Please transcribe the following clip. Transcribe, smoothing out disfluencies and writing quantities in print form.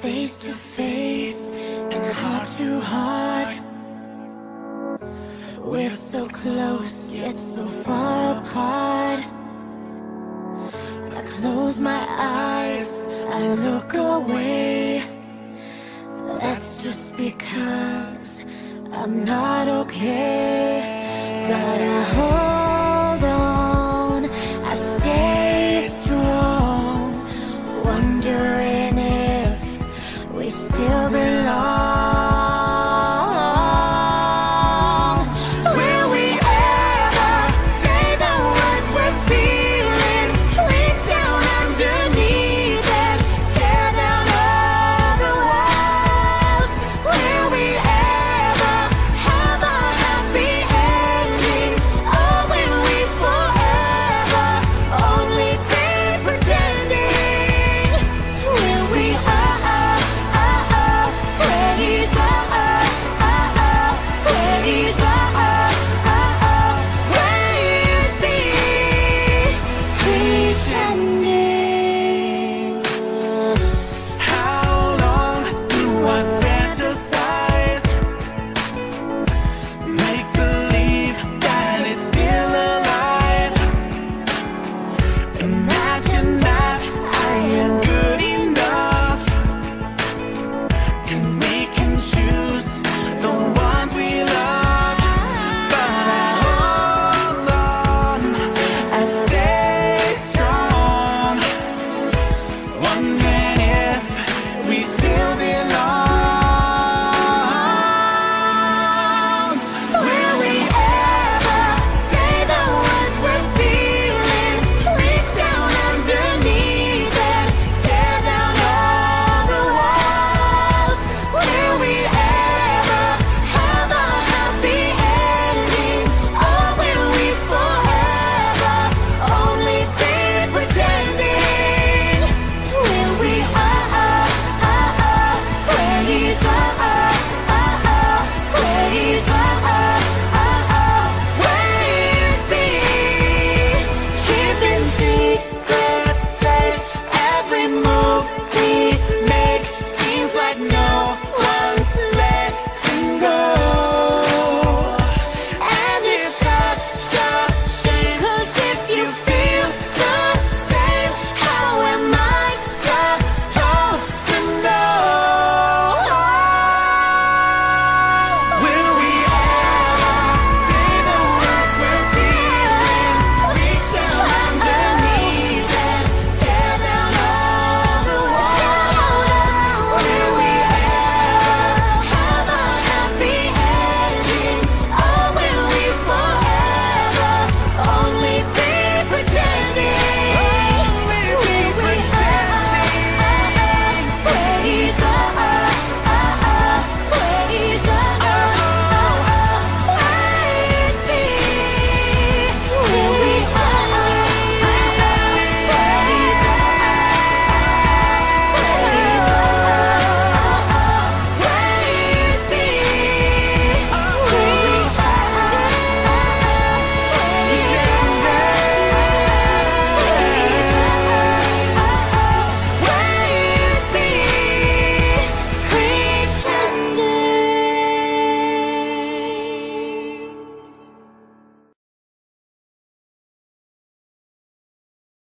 face to face and heart to heart. We're so close, yet so far apart. I close my eyes, I look away. That's just because I'm not okay. But I hold on, I stay strong, wondering if we still belong. Will we ever say the words we're feeling? Reach down underneath and tear down all the walls. Will we ever have a happy ending? Or will we forever only be pretending? Will we where he's be pretending? How long do I fantasize? Make believe that it's still alive. Imagine